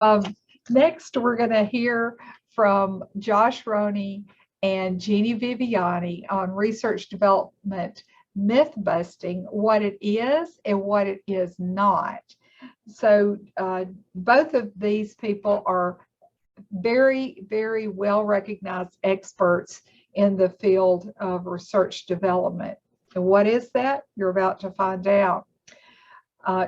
Um, Next, we're going to hear from Josh Roney and Jeanne Viviani on research development myth busting, what it is and what it is not. So both of these people are very, very well recognized experts in the field of research development. And what is that? You're about to find out.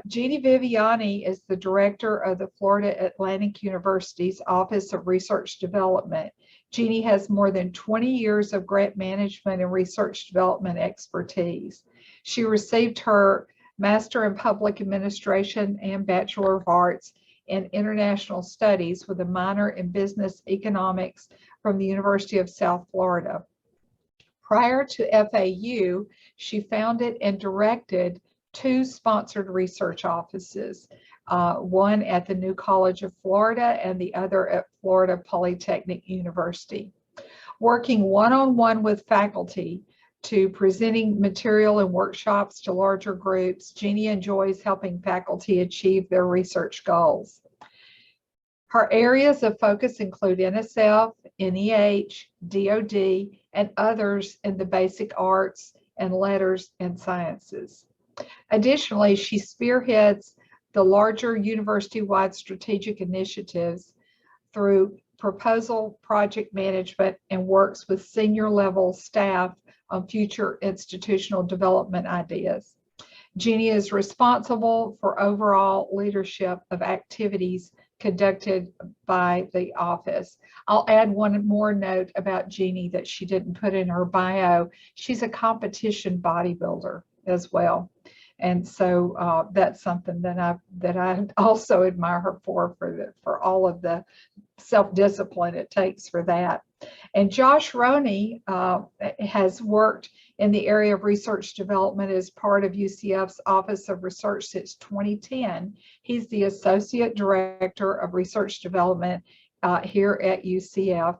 Jeanne Viviani is the director of the Florida Atlantic University's Office of Research Development. Jeanne has more than 20 years of grant management and research development expertise. She received her Master in Public Administration and Bachelor of Arts in International Studies with a minor in Business Economics from the University of South Florida. Prior to FAU, she founded and directed two sponsored research offices, one at the New College of Florida and the other at Florida Polytechnic University. Working one-on-one with faculty to presenting material and workshops to larger groups, Jeanne enjoys helping faculty achieve their research goals. Her areas of focus include NSF, NEH, DoD, and others in the basic arts and letters and sciences. Additionally, she spearheads the larger university-wide strategic initiatives through proposal project management and works with senior level staff on future institutional development ideas. Jeanne is responsible for overall leadership of activities conducted by the office. I'll add one more note about Jeanne that she didn't put in her bio. She's a competition bodybuilder as well. And so that's something that I also admire her for all of the self-discipline it takes for that. And Josh Roney has worked in the area of research development as part of UCF's Office of Research since 2010. He's the Associate Director of Research Development here at UCF.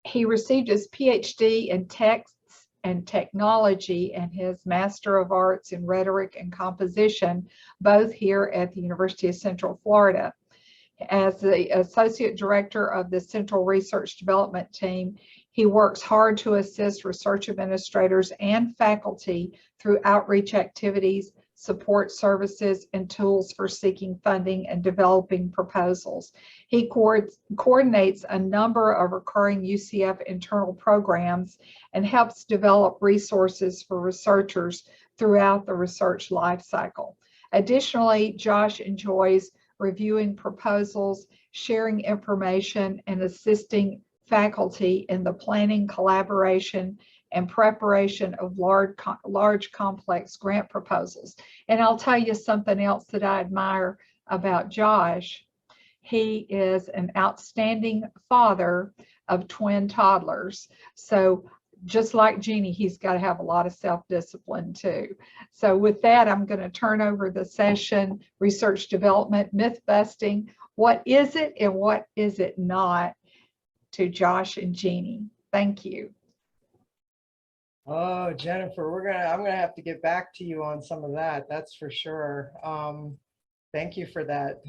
He received his PhD in text and technology and his Master of Arts in Rhetoric and Composition, both here at the University of Central Florida. As the Associate Director of the Central Research Development Team, he works hard to assist research administrators and faculty through outreach activities, support services, and tools for seeking funding and developing proposals. He coordinates a number of recurring UCF internal programs and helps develop resources for researchers throughout the research lifecycle. Additionally, Josh enjoys reviewing proposals, sharing information, and assisting faculty in the planning, collaboration, and preparation of large complex grant proposals. And I'll tell you something else that I admire about Josh. He is an outstanding father of twin toddlers. So just like Jeanne, he's got to have a lot of self-discipline too. So with that, I'm going to turn over the session, research development, myth busting. What is it and what is it not, to Josh and Jeanne? Thank you. Oh, Jennifer, I'm gonna have to get back to you on some of that. That's for sure. Thank you for that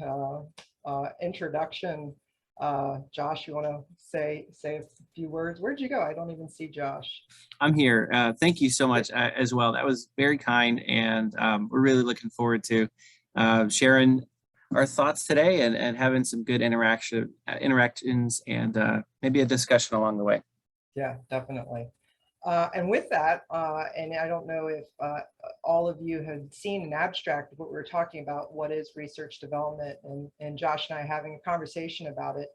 introduction. Josh, you want to say a few words? Where'd you go? I don't even see Josh. I'm here. Thank you so much as well. That was very kind, and we're really looking forward to sharing our thoughts today and having some good interactions and maybe a discussion along the way. Yeah, definitely. And with that, and I don't know if all of you had seen an abstract of what we were talking about, what is research development, and Josh and I having a conversation about it.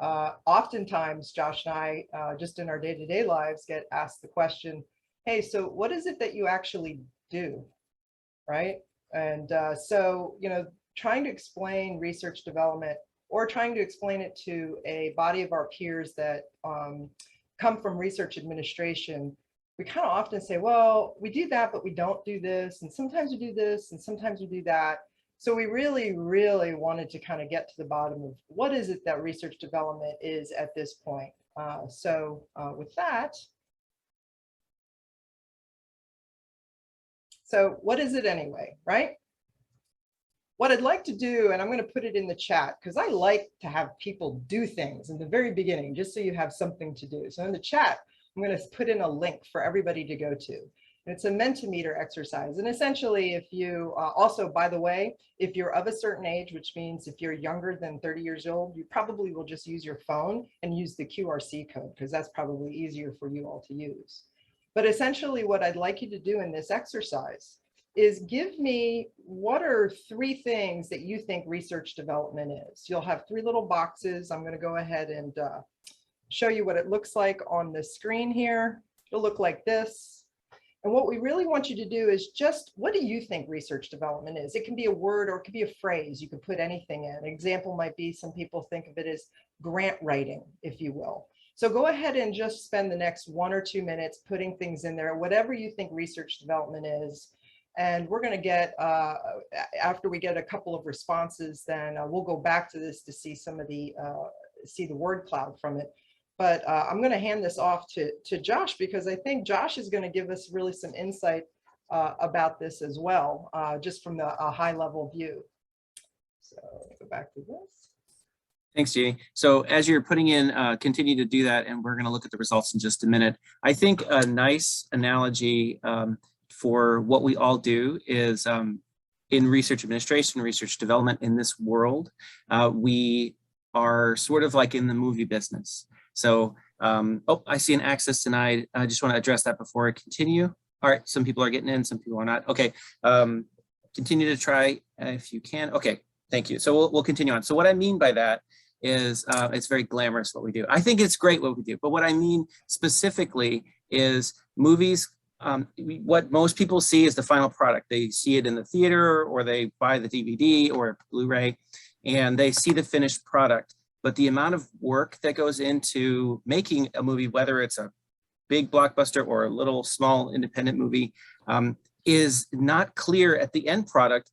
Oftentimes, Josh and I, just in our day-to-day lives, get asked the question, hey, so what is it that you actually do, right? And so, you know, trying to explain research development or trying to explain it to a body of our peers that come from research administration, we kind of often say, well, we do that, but we don't do this. And sometimes we do this, and sometimes we do that. So we really, really wanted to kind of get to the bottom of what is it that research development is at this point. With that, so what is it anyway, right? what I'd like to do, and I'm going to put it in the chat because I like to have people do things in the very beginning, just so you have something to do. So in the chat, I'm going to put in a link for everybody to go to. And it's a Mentimeter exercise. And essentially, if you also, by the way, if you're of a certain age, which means if you're younger than 30 years old, you probably will just use your phone and use the QRC code, because that's probably easier for you all to use. But essentially, what I'd like you to do in this exercise is give me what are 3 things that you think research development is. You'll have 3 little boxes. I'm going to go ahead and show you what it looks like on the screen here. It'll look like this. And what we really want you to do is just, what do you think research development is? It can be a word or it could be a phrase. You could put anything in. An example might be, some people think of it as grant writing, if you will. So go ahead and just spend the next 1 or 2 minutes putting things in there, whatever you think research development is. And we're going to get, after we get a couple of responses, then we'll go back to this to see some of the, see the word cloud from it. But I'm going to hand this off to Josh, because I think Josh is going to give us really some insight about this as well, just from the high level view. So go back to this. Thanks, Jeannie. So as you're putting in, continue to do that, and we're going to look at the results in just a minute. I think a nice analogy for what we all do is in research administration, research development in this world, we are sort of like in the movie business. So, oh, I see an access denied. I just want to address that before I continue. All right, some people are getting in, some people are not. Okay, continue to try if you can. Okay, thank you. So we'll continue on. So what I mean by that is it's very glamorous what we do. I think it's great what we do, but what I mean specifically is movies, what most people see is the final product. They see it in the theater, or they buy the DVD or Blu-ray, and they see the finished product. But the amount of work that goes into making a movie, whether it's a big blockbuster or a little small independent movie, is not clear at the end product,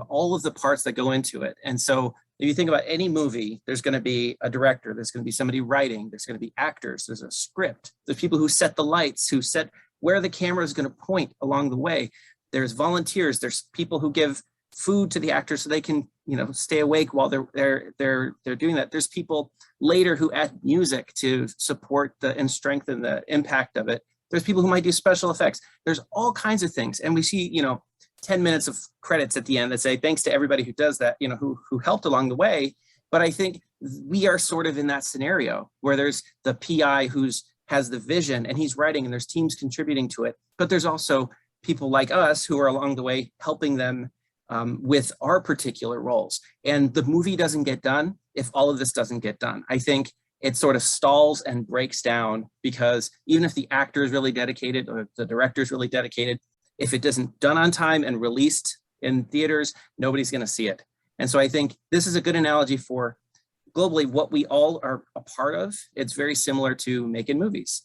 all of the parts that go into it. And so if you think about any movie, there's going to be a director, there's going to be somebody writing, there's going to be actors, there's a script, there's people who set the lights, who set where the camera is going to point along the way. There's volunteers, there's people who give food to the actors so they can, you know, stay awake while they're doing that. There's people later who add music to support and strengthen the impact of it. There's people who might do special effects. There's all kinds of things, and we see, you know, 10 minutes of credits at the end that say thanks to everybody who does that, you know, who helped along the way. But I think we are sort of in that scenario where there's the PI has the vision and he's writing, and there's teams contributing to it. But there's also people like us who are along the way helping them with our particular roles. And the movie doesn't get done if all of this doesn't get done. I think it sort of stalls and breaks down, because even if the actor is really dedicated or the director is really dedicated, if it isn't done on time and released in theaters, nobody's going to see it. And so I think this is a good analogy for globally what we all are a part of. It's very similar to making movies.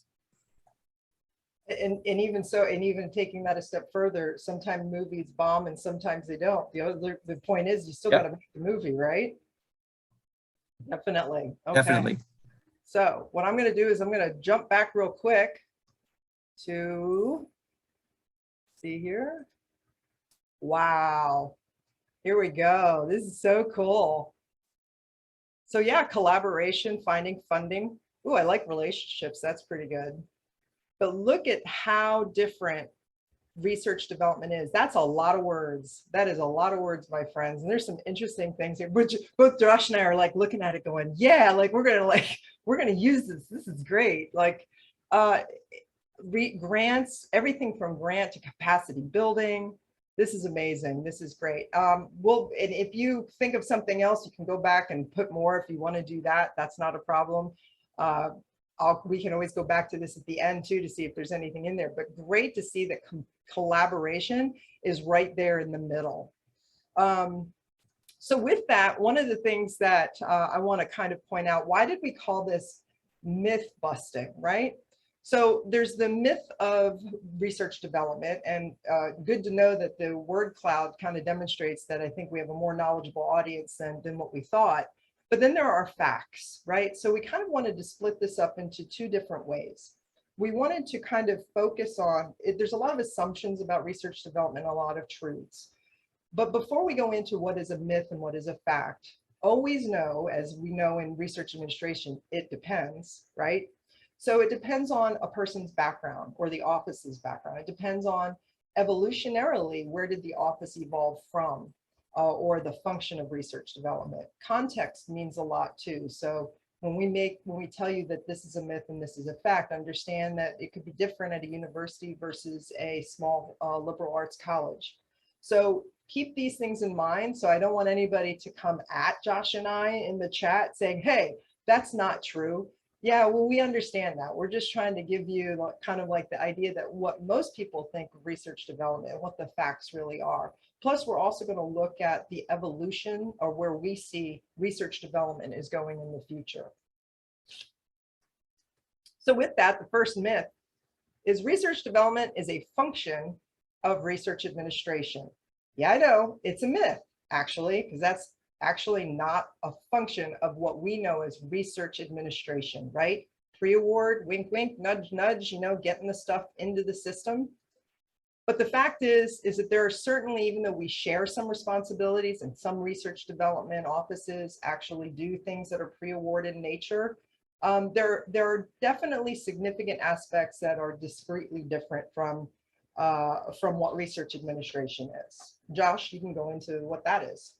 And even so, and even taking that a step further, sometimes movies bomb and sometimes they don't. The point is, you still got to make the movie, right? Definitely. Okay. Definitely. So what I'm going to do is I'm going to jump back real quick to see here. Wow. Here we go. This is so cool. So yeah, collaboration, finding funding. Ooh, I like relationships. That's pretty good. But look at how different research development is. That's a lot of words. That is a lot of words, my friends. And there's some interesting things here, which both Josh and I are like looking at it going, yeah, like we're gonna use this. This is great. Like grants, everything from grant to capacity building. This is amazing. This is great. And if you think of something else, you can go back and put more if you want to do that. That's not a problem. We can always go back to this at the end too to see if there's anything in there, but great to see that collaboration is right there in the middle. So with that, one of the things that I want to kind of point out, why did we call this myth busting, right? So there's the myth of research development, and good to know that the word cloud kind of demonstrates that I think we have a more knowledgeable audience than what we thought. But then there are facts, right? So we kind of wanted to split this up into 2 different ways. We wanted to kind of focus on, there's a lot of assumptions about research development, a lot of truths. But before we go into what is a myth and what is a fact, always know, as we know in research administration, it depends, right? So it depends on a person's background or the office's background. It depends on evolutionarily, where did the office evolve from, or the function of research development. Context means a lot too. So when we tell you that this is a myth and this is a fact, understand that it could be different at a university versus a small liberal arts college. So keep these things in mind. So I don't want anybody to come at Josh and I in the chat saying, hey, that's not true. Yeah, well, we understand that. We're just trying to give you kind of like the idea that what most people think of research development and what the facts really are. Plus, we're also going to look at the evolution or where we see research development is going in the future. So with that, the first myth is research development is a function of research administration. Yeah, I know it's a myth, actually, because that's actually not a function of what we know as research administration, right? Pre-award, wink, wink, nudge, nudge, you know, getting the stuff into the system. But the fact is that there are certainly, even though we share some responsibilities and some research development offices actually do things that are pre-award in nature, there are definitely significant aspects that are discretely different from what research administration is. Josh, you can go into what that is.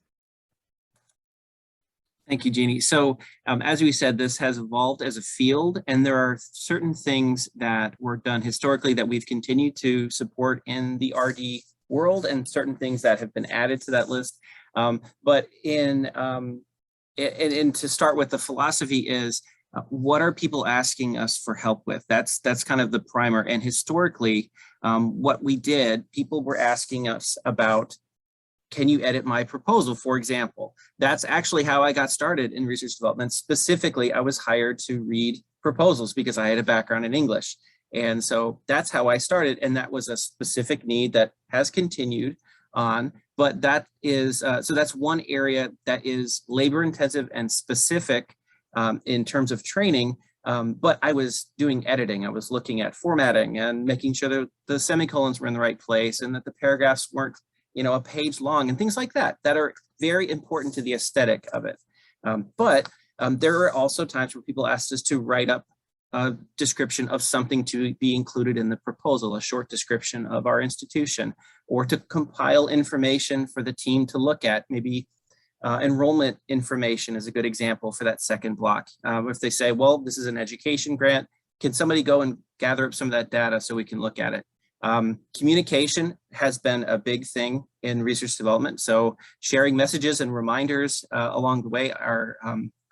Thank you, Jeannie. So as we said, this has evolved as a field, and there are certain things that were done historically that we've continued to support in the RD world, and certain things that have been added to that list. But to start with, the philosophy is, what are people asking us for help with? That's kind of the primer. And historically, what we did, people were asking us about, can you edit my proposal, for example? That's actually how I got started in research development. Specifically, I was hired to read proposals because I had a background in English. And so that's how I started. And that was a specific need that has continued on. But that is, so that's one area that is labor intensive and specific in terms of training. But I was doing editing. I was looking at formatting and making sure that the semicolons were in the right place and that the paragraphs weren't, you know, a page long and things like that, that are very important to the aesthetic of it. But there are also times where people asked us to write up a description of something to be included in the proposal, a short description of our institution, or to compile information for the team to look at. Maybe enrollment information is a good example for that second block. If they say, well, this is an education grant, can somebody go and gather up some of that data so we can look at it? Communication has been a big thing in research development. So sharing messages and reminders along the way are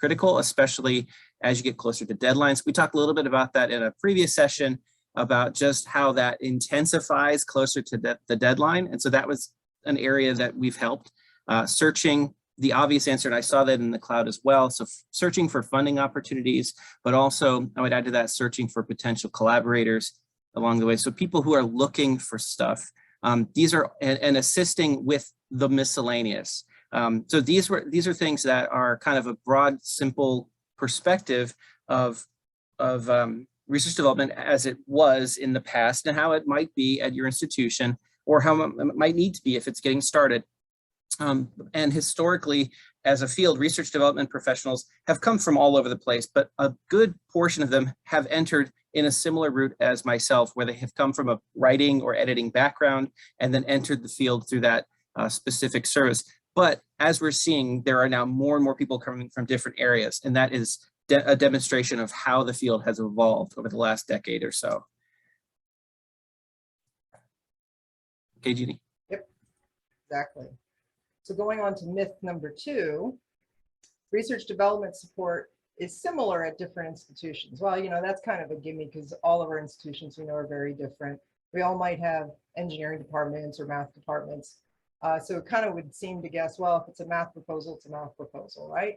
critical, especially as you get closer to deadlines. We talked a little bit about that in a previous session about just how that intensifies closer to the deadline. And so that was an area that we've helped. Searching, the obvious answer, and I saw that in the cloud as well. So searching for funding opportunities, but also I would add to that, searching for potential collaborators along the way. So people who are looking for stuff, these are, and assisting with the miscellaneous. So these are things that are kind of a broad, simple perspective of research development as it was in the past and how it might be at your institution, or how it might need to be if it's getting started. And historically, as a field, research development professionals have come from all over the place, but a good portion of them have entered in a similar route as myself, where they have come from a writing or editing background and then entered the field through that specific service. But as we're seeing, there are now more and more people coming from different areas, and that is a demonstration of how the field has evolved over the last decade or so. Okay, Jeannie. Yep, exactly. So going on to myth number 2, research development support is similar at different institutions. Well, you know, that's kind of a gimme because all of our institutions we know are very different. We all might have engineering departments or math departments. So it kind of would seem to guess, well, if it's a math proposal, it's a math proposal, right?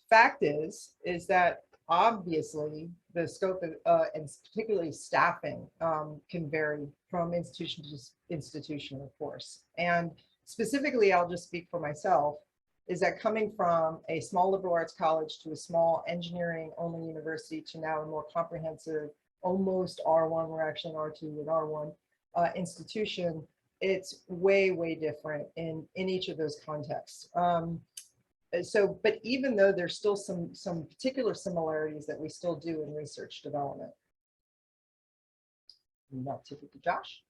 Fact is that obviously the scope of, and particularly staffing can vary from institution to institution, of course. And specifically, I'll just speak for myself, is that coming from a small liberal arts college to a small engineering only university to now a more comprehensive, almost R1, we're actually an R2 and R1 institution, it's way, way different in each of those contexts. So, but even though there's still some particular similarities that we still do in research development. And now tip it to Josh.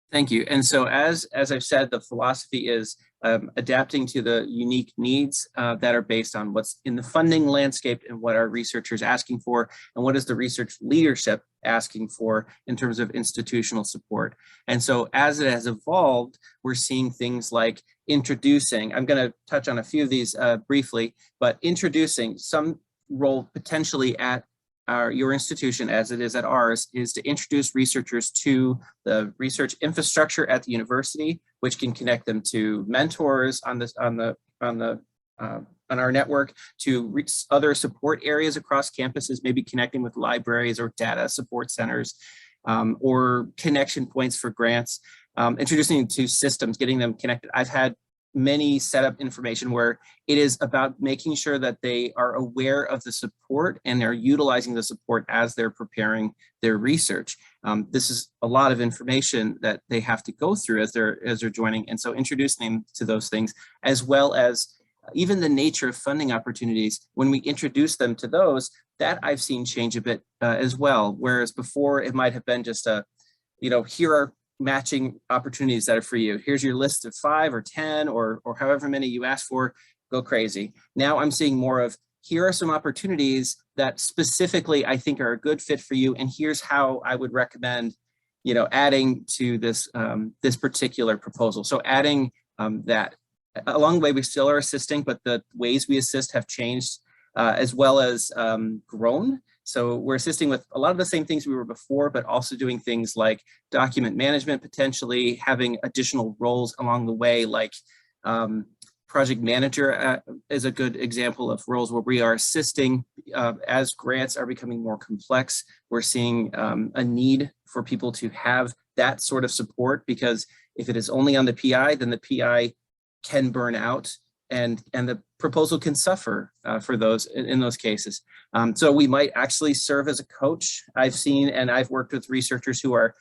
Thank you. And so as I've said, the philosophy is adapting to the unique needs that are based on what's in the funding landscape and what our researchers asking for, and what is the research leadership asking for in terms of institutional support. And so as it has evolved, we're seeing things like introducing, I'm going to touch on a few of these briefly, but introducing some role potentially at your institution, as it is at ours, is to introduce researchers to the research infrastructure at the university, which can connect them to mentors on our network, to other support areas across campuses, maybe connecting with libraries or data support centers, or connection points for grants, introducing them to systems, getting them connected. I've had many setup information where it is about making sure that they are aware of the support and they're utilizing the support as they're preparing their research. This is a lot of information that they have to go through as they're joining. And so introducing them to those things, as well as even the nature of funding opportunities, when we introduce them to those, that I've seen change a bit as well. Whereas before it might have been just here are matching opportunities that are for you. Here's your list of 5 or 10 or however many you ask for, go crazy. Now I'm seeing more of, here are some opportunities that specifically I think are a good fit for you. And here's how I would recommend, adding to this, this particular proposal. So adding that. Along the way, we still are assisting, but the ways we assist have changed as well as grown. So we're assisting with a lot of the same things we were before, but also doing things like document management, potentially having additional roles along the way, like project manager is a good example of roles where we are assisting as grants are becoming more complex. We're seeing a need for people to have that sort of support, because if it is only on the PI, then the PI can burn out and the proposal can suffer for those in those cases. So we might actually serve as a coach. I've seen, and I've worked with researchers who are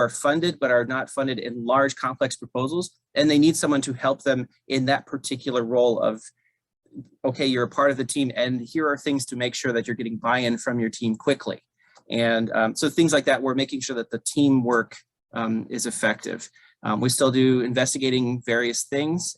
funded but are not funded in large complex proposals, and they need someone to help them in that particular role of, okay, you're a part of the team and here are things to make sure that you're getting buy-in from your team quickly. And so things like that, we're making sure that the teamwork is effective. We still do investigating various things.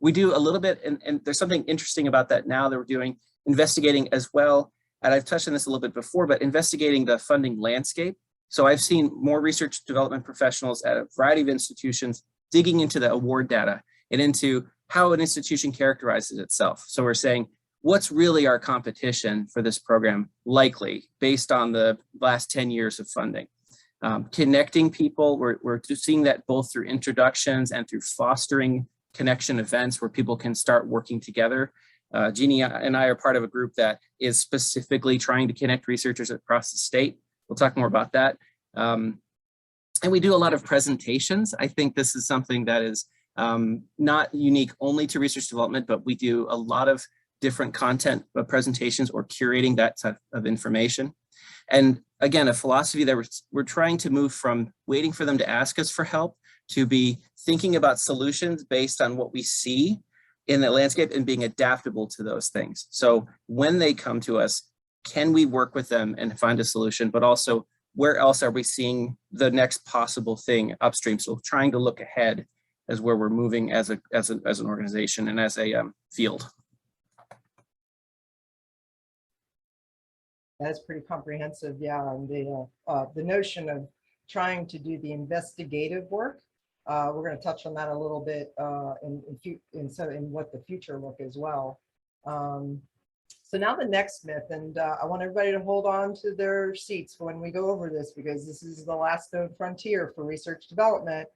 We do a little bit, and there's something interesting about that now that we're doing, investigating as well. And I've touched on this a little bit before, but investigating the funding landscape. So I've seen more research development professionals at a variety of institutions digging into the award data and into how an institution characterizes itself. So we're saying, what's really our competition for this program likely based on the last 10 years of funding? Connecting people, we're seeing that both through introductions and through fostering connection events where people can start working together. Jeanne and I are part of a group that is specifically trying to connect researchers across the state. We'll talk more about that. And we do a lot of presentations. I think this is something that is not unique only to research development, but we do a lot of different content presentations or curating that type of information. And again, a philosophy that we're trying to move from waiting for them to ask us for help to be thinking about solutions based on what we see in the landscape and being adaptable to those things. So when they come to us, can we work with them and find a solution, but also where else are we seeing the next possible thing upstream? So trying to look ahead as where we're moving as an organization and as a field. That's pretty comprehensive, yeah. And the notion of trying to do the investigative work, we're going to touch on that a little bit in what the future look as well. So now the next myth, and I want everybody to hold on to their seats when we go over this, because this is the last known frontier for research development.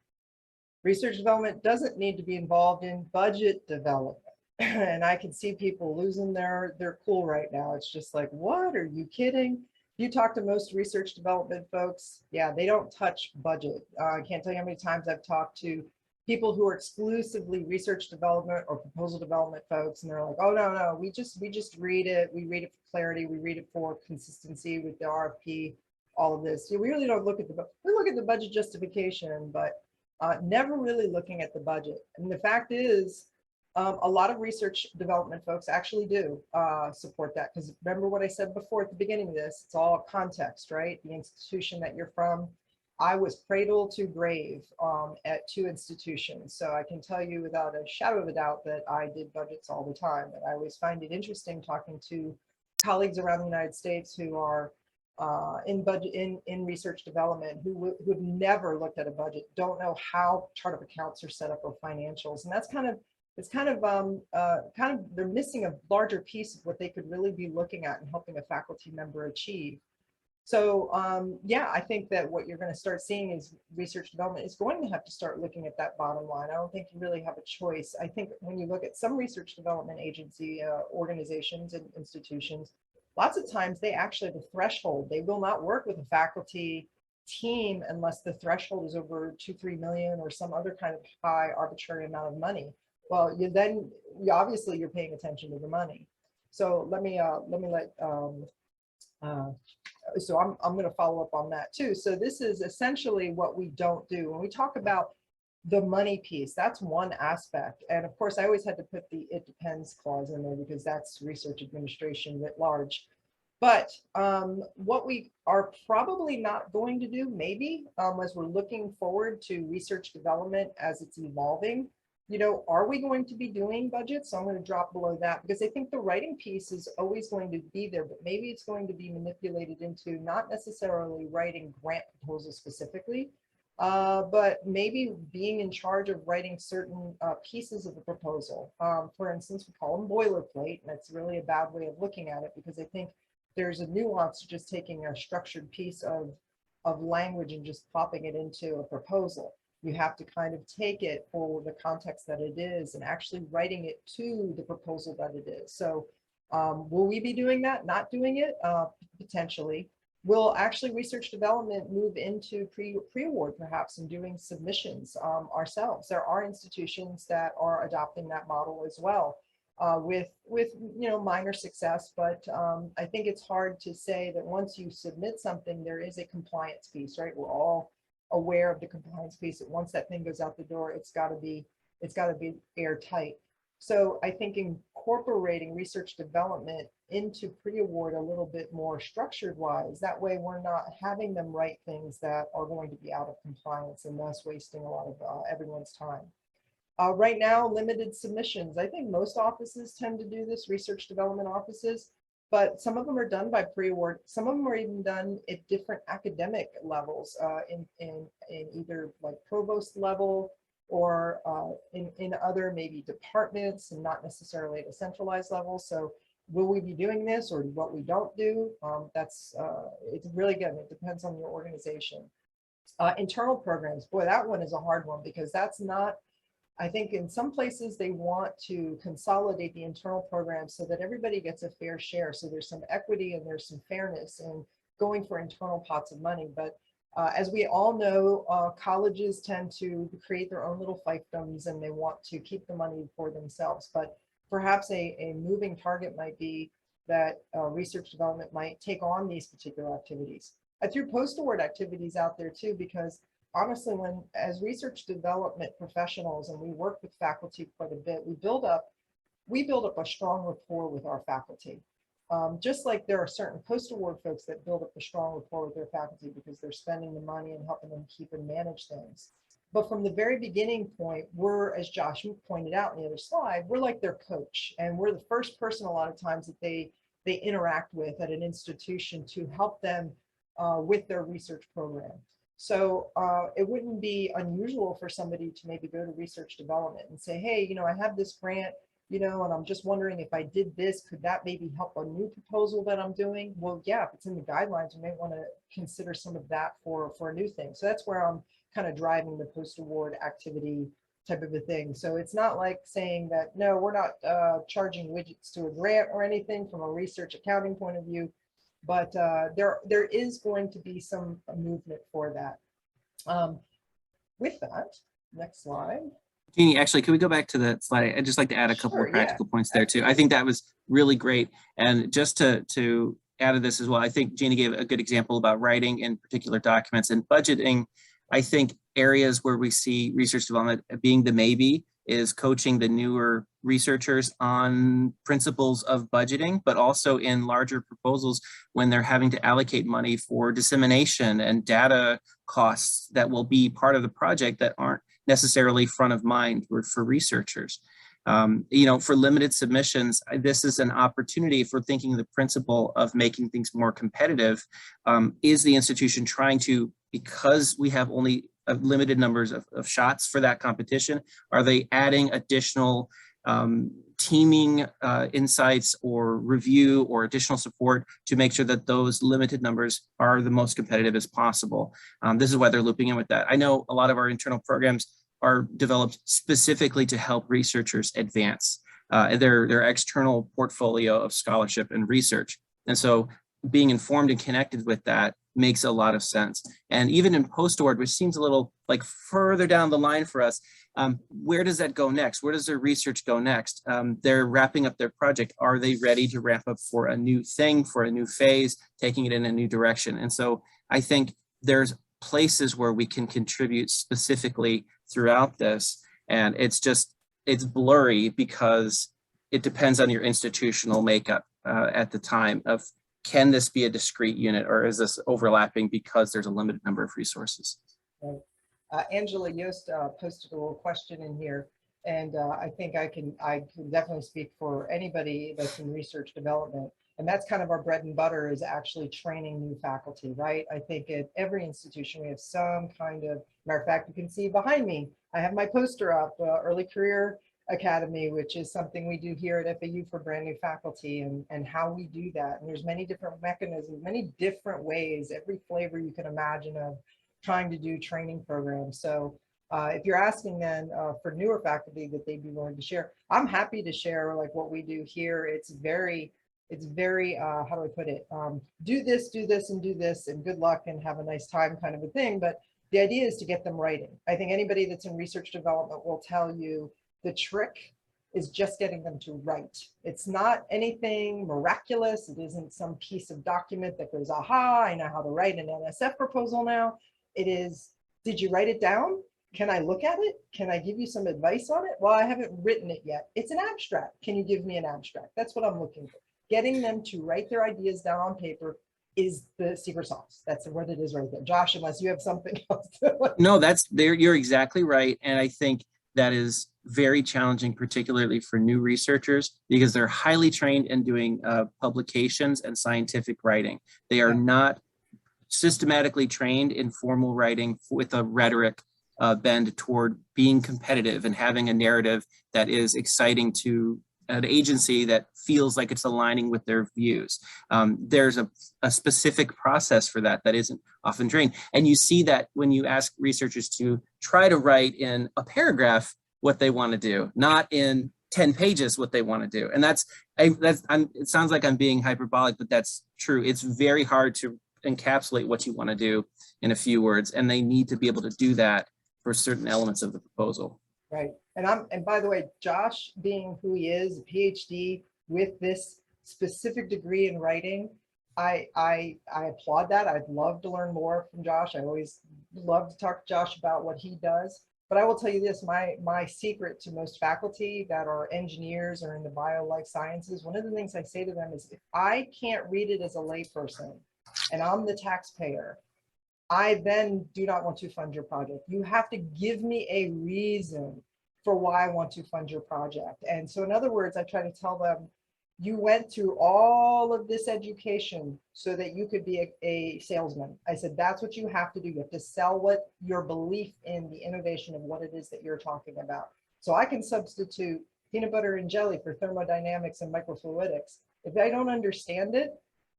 Research development doesn't need to be involved in budget development. And I can see people losing their cool right now. It's just like, what, are you kidding? You talk to most research development folks, yeah, they don't touch budget. I can't tell you how many times I've talked to people who are exclusively research development or proposal development folks, and they're like, oh no, we just read it. We read it for clarity. We read it for consistency with the RFP. all of this. We really don't look at we look at the budget justification, but never really looking at the budget. And the fact is, a lot of research development folks actually do support that, because remember what I said before at the beginning of this, it's all context, right? The institution that you're from. I was cradle to grave at 2 institutions. So I can tell you without a shadow of a doubt that I did budgets all the time. And I always find it interesting talking to colleagues around the United States who are in research development, who have never looked at a budget, don't know how chart of accounts are set up or financials. And that's they're missing a larger piece of what they could really be looking at and helping a faculty member achieve. So yeah, I think that what you're going to start seeing is research development is going to have to start looking at that bottom line. I don't think you really have a choice. I think when you look at some research development agency organizations and institutions, lots of times they actually have a threshold. They will not work with a faculty team unless the threshold is over 2-3 million or some other kind of high arbitrary amount of money. Well, obviously you're paying attention to the money. So so I'm going to follow up on that too. So this is essentially what we don't do when we talk about the money piece. That's one aspect. And of course, I always had to put the "it depends" clause in there because that's research administration writ large. But what we are probably not going to do, maybe, as we're looking forward to research development as it's evolving, are we going to be doing budgets? So I'm going to drop below that because I think the writing piece is always going to be there, but maybe it's going to be manipulated into not necessarily writing grant proposals specifically, but maybe being in charge of writing certain pieces of the proposal. For instance, we call them boilerplate, and that's really a bad way of looking at it because I think there's a nuance to just taking a structured piece of language and just popping it into a proposal. You have to kind of take it for the context that it is and actually writing it to the proposal that it is. So will we be doing that? Not doing it? Potentially. Will actually research development move into pre-award perhaps and doing submissions ourselves? There are institutions that are adopting that model as well with minor success, but I think it's hard to say that once you submit something, there is a compliance piece, right? We're all aware of the compliance piece that once that thing goes out the door, it's got to be airtight. So I think incorporating research development into pre-award a little bit more structured wise, that way we're not having them write things that are going to be out of compliance and thus wasting a lot of everyone's time. Right now, limited submissions. I think most offices tend to do this, research development offices, but some of them are done by pre-award. Some of them are even done at different academic levels in either like provost level or in other maybe departments and not necessarily at a centralized level. So will we be doing this or what we don't do? It's really good. It depends on your organization. Internal programs, boy, that one is a hard one because that's not, I think in some places they want to consolidate the internal programs so that everybody gets a fair share. So there's some equity and there's some fairness in going for internal pots of money. But as we all know, colleges tend to create their own little fiefdoms and they want to keep the money for themselves. But perhaps a moving target might be that research development might take on these particular activities. I threw post-award activities out there too, because honestly, as research development professionals, and we work with faculty quite a bit, we build up a strong rapport with our faculty. Just like there are certain post-award folks that build up a strong rapport with their faculty because they're spending the money and helping them keep and manage things. But from the very beginning point, we're, as Josh pointed out in the other slide, we're like their coach, and we're the first person a lot of times that they interact with at an institution to help them with their research program. So it wouldn't be unusual for somebody to maybe go to research development and say, hey, I have this grant, and I'm just wondering if I did this, could that maybe help a new proposal that I'm doing? Well, yeah, if it's in the guidelines, you may want to consider some of that for a new thing. So that's where I'm kind of driving the post-award activity type of a thing. So it's not like saying that, no, we're not charging widgets to a grant or anything from a research accounting point of view. But there is going to be some movement for that. With that, next slide. Jeannie, actually, can we go back to that slide? I'd just like to add a couple of practical points there too. I think that was really great. And just to add to this as well. I think Jeannie gave a good example about writing in particular documents and budgeting. I think areas where we see research development being the maybe is coaching the newer researchers on principles of budgeting, but also in larger proposals when they're having to allocate money for dissemination and data costs that will be part of the project that aren't necessarily front of mind for researchers. For limited submissions, this is an opportunity for thinking the principle of making things more competitive. Is the institution trying to, because we have only limited numbers of shots for that competition, are they adding additional teaming insights or review or additional support to make sure that those limited numbers are the most competitive as possible? This is why they're looping in with that. I know a lot of our internal programs are developed specifically to help researchers advance their external portfolio of scholarship and research. And so being informed and connected with that makes a lot of sense. And even in post-award, which seems a little like further down the line for us, where does that go next? Where does their research go next? They're wrapping up their project. Are they ready to ramp up for a new thing, for a new phase, taking it in a new direction? And so I think there's places where we can contribute specifically throughout this. And it's blurry because it depends on your institutional makeup at the time of, can this be a discrete unit or is this overlapping because there's a limited number of resources? Right. Angela Yost posted a little question in here, and I think I can definitely speak for anybody that's in research development. And that's kind of our bread and butter, is actually training new faculty, right? I think at every institution we have some kind of, matter of fact, you can see behind me, I have my poster up, Early Career Academy, which is something we do here at FAU for brand new faculty, and how we do that. And there's many different mechanisms, many different ways, every flavor you can imagine of trying to do training programs. So if you're asking then for newer faculty that they'd be willing to share, I'm happy to share like what we do here. It's very, how do I put it? Do this, and do this, and good luck and have a nice time kind of a thing. But the idea is to get them writing. I think anybody that's in research development will tell you the trick is just getting them to write. It's not anything miraculous. It isn't some piece of document that goes, aha, I know how to write an NSF proposal now. It is, did you write it down? Can I look at it? Can I give you some advice on it? Well, I haven't written it yet. It's an abstract. Can you give me an abstract? That's what I'm looking for. Getting them to write their ideas down on paper is the secret sauce. That's what it is right there. Josh, unless you have something else. No, that's there. You're exactly right. And I think that is very challenging, particularly for new researchers, because they're highly trained in doing publications and scientific writing. They are not systematically trained in formal writing with a rhetoric bend toward being competitive and having a narrative that is exciting to an agency that feels like it's aligning with their views. There's a specific process for that isn't often trained. And you see that when you ask researchers to try to write in a paragraph what they want to do, not in 10 pages what they want to do. And it sounds like I'm being hyperbolic, but that's true. It's very hard to encapsulate what you want to do in a few words, and they need to be able to do that for certain elements of the proposal. Right. And by the way, Josh, being who he is, a PhD with this specific degree in writing, I applaud that. I'd love to learn more from Josh. I always love to talk to Josh about what he does. But I will tell you this, my secret to most faculty that are engineers or in the bio life sciences, one of the things I say to them is, if I can't read it as a layperson and I'm the taxpayer, I then do not want to fund your project. You have to give me a reason for why I want to fund your project. And so in other words, I try to tell them, you went through all of this education so that you could be a salesman. I said, that's what you have to do. You have to sell what your belief in the innovation of what it is that you're talking about. So I can substitute peanut butter and jelly for thermodynamics and microfluidics. If I don't understand it,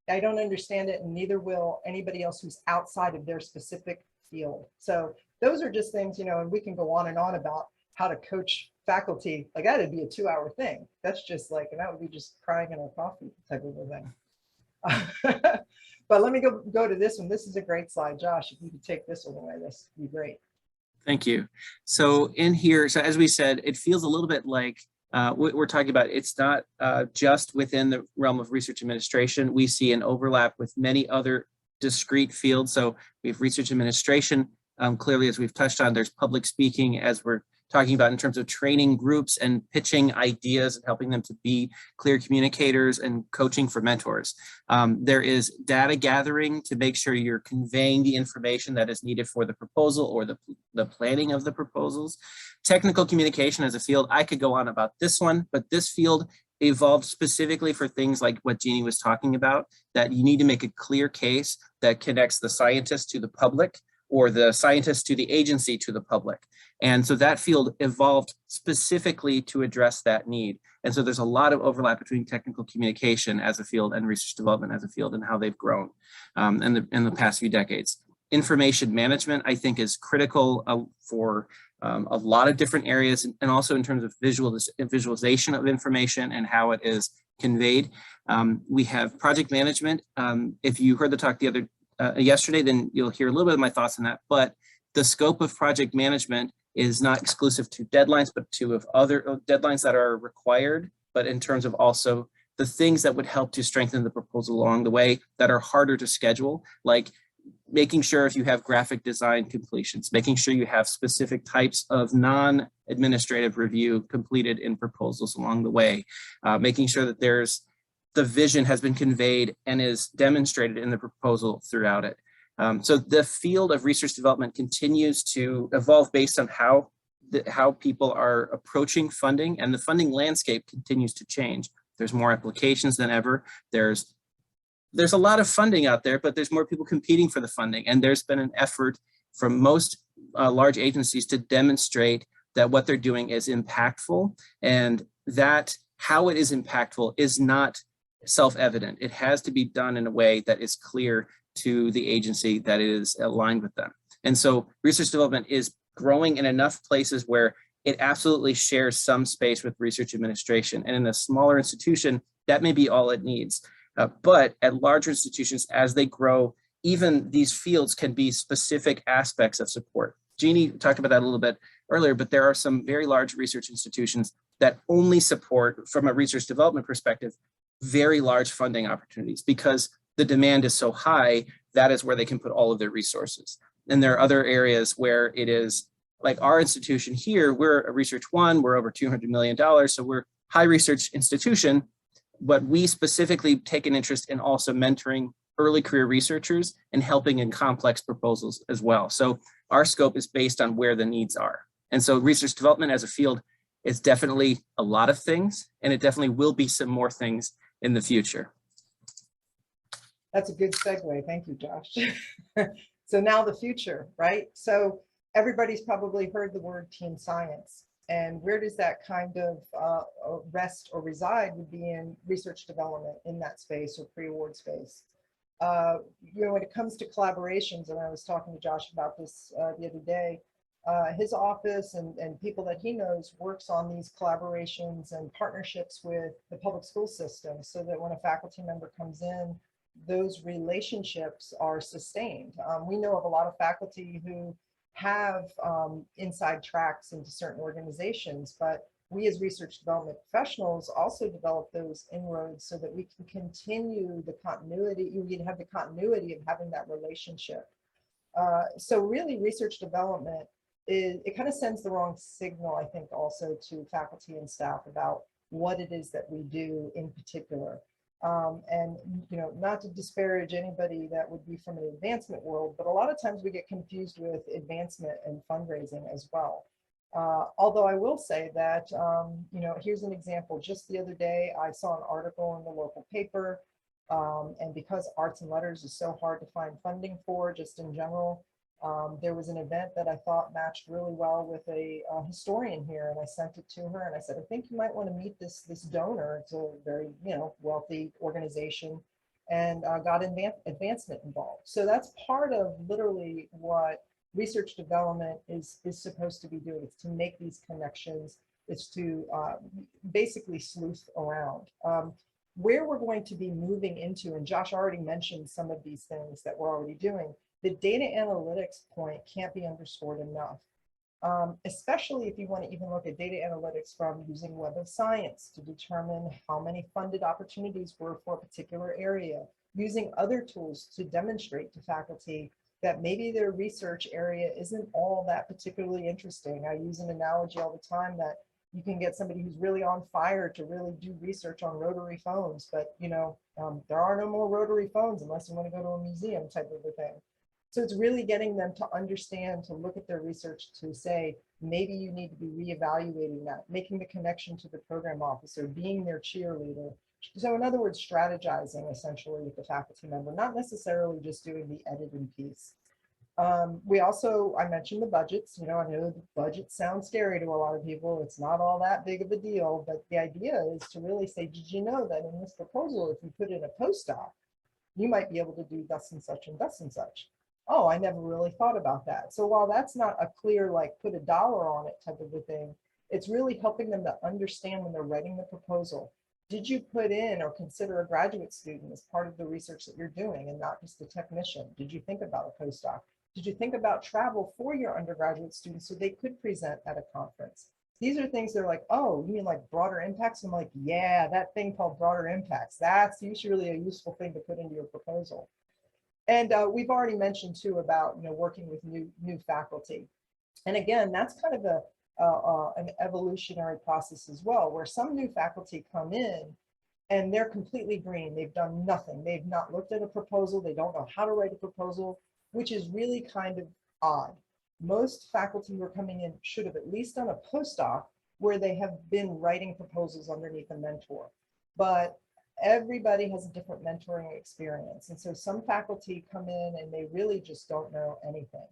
I don't understand it, and neither will anybody else who's outside of their specific field. So those are just things, and we can go on and on about how to coach faculty. Like that'd be a 2-hour thing. That's just like, and that would be just crying in a coffee type of a thing. But let me go to this one. This is a great slide. Josh, if you could take this one away, this would be great. Thank you. So in here, so as we said, it feels a little bit like we're talking about, it's not just within the realm of research administration. We see an overlap with many other discrete fields. So we have research administration. Clearly, as we've touched on, there's public speaking, as we're talking about in terms of training groups and pitching ideas and helping them to be clear communicators and coaching for mentors. There is data gathering to make sure you're conveying the information that is needed for the proposal or the planning of the proposals. Technical communication as a field, I could go on about this one, but this field evolved specifically for things like what Jeannie was talking about, that you need to make a clear case that connects the scientist to the public, or the scientist to the agency to the public. And so that field evolved specifically to address that need. And so there's a lot of overlap between technical communication as a field and research development as a field, and how they've grown in the past few decades. Information management, I think, is critical for a lot of different areas, and also in terms of visualization of information and how it is conveyed. We have project management. If you heard the talk yesterday, then you'll hear a little bit of my thoughts on that. But the scope of project management is not exclusive to deadlines, but to other deadlines that are required, but in terms of also the things that would help to strengthen the proposal along the way that are harder to schedule, like making sure if you have graphic design completions, making sure you have specific types of non-administrative review completed in proposals along the way, making sure that the vision has been conveyed and is demonstrated in the proposal throughout it. So the field of research development continues to evolve based on how people are approaching funding, and the funding landscape continues to change. There's more applications than ever. There's a lot of funding out there, but there's more people competing for the funding. And there's been an effort from most large agencies to demonstrate that what they're doing is impactful, and that how it is impactful is not self-evident. It has to be done in a way that is clear to the agency that is aligned with them. And so research development is growing in enough places where it absolutely shares some space with research administration. And in a smaller institution, that may be all it needs. But at larger institutions, as they grow, even these fields can be specific aspects of support. Jeannie talked about that a little bit earlier, but there are some very large research institutions that only support, from a research development perspective, very large funding opportunities, because the demand is so high. That is where they can put all of their resources. And there are other areas where it is, like our institution here, we're a research one, we're over $200 million. So we're high research institution, but we specifically take an interest in also mentoring early career researchers and helping in complex proposals as well. So our scope is based on where the needs are. And so research development as a field is definitely a lot of things, and it definitely will be some more things in the future. That's a good segue. Thank you, Josh. So now the future, right? So everybody's probably heard the word team science. And where does that kind of rest or reside would be in research development in that space or pre-award space. When it comes to collaborations, and I was talking to Josh about this the other day, his office and people that he knows works on these collaborations and partnerships with the public school system, so that when a faculty member comes in, those relationships are sustained. We know of a lot of faculty who have inside tracks into certain organizations, but we as research development professionals also develop those inroads so that we can continue the continuity. You have the continuity of having that relationship. So really research development it kind of sends the wrong signal, I think, also to faculty and staff about what it is that we do in particular. And not to disparage anybody that would be from an advancement world, but a lot of times we get confused with advancement and fundraising as well. Although I will say that, here's an example. Just the other day, I saw an article in the local paper, and because arts and letters is so hard to find funding for, just in general, there was an event that I thought matched really well with a historian here, and I sent it to her and I said, I think you might want to meet this donor. It's a very wealthy organization, and got advancement involved. So that's part of literally what research development is supposed to be doing. It's to make these connections. It's to basically sleuth around. Where we're going to be moving into, and Josh already mentioned some of these things that we're already doing, the data analytics point can't be underscored enough. especially if you want to even look at data analytics from using Web of Science to determine how many funded opportunities were for a particular area, using other tools to demonstrate to faculty that maybe their research area isn't all that particularly interesting. I use an analogy all the time that you can get somebody who's really on fire to really do research on rotary phones, but there are no more rotary phones unless you want to go to a museum type of a thing. So it's really getting them to understand, to look at their research, to say, maybe you need to be reevaluating that, making the connection to the program officer, being their cheerleader. So in other words, strategizing essentially with the faculty member, not necessarily just doing the editing piece. I mentioned the budgets. I know the budget sounds scary to a lot of people. It's not all that big of a deal, but the idea is to really say, did you know that in this proposal, if you put in a postdoc, you might be able to do thus and such and thus and such. Oh, I never really thought about that. So while that's not a clear, like put a dollar on it type of a thing, it's really helping them to understand when they're writing the proposal. Did you put in or consider a graduate student as part of the research that you're doing and not just a technician? Did you think about a postdoc? Did you think about travel for your undergraduate students so they could present at a conference? These are things they're like, oh, you mean like broader impacts? I'm like, yeah, that thing called broader impacts. That's usually a useful thing to put into your proposal. And we've already mentioned too about working with new faculty. And again, that's kind of an evolutionary process as well, where some new faculty come in and they're completely green. They've done nothing. They've not looked at a proposal. They don't know how to write a proposal, which is really kind of odd. Most faculty who are coming in should have at least done a postdoc where they have been writing proposals underneath a mentor. But everybody has a different mentoring experience. And so some faculty come in and they really just don't know anything.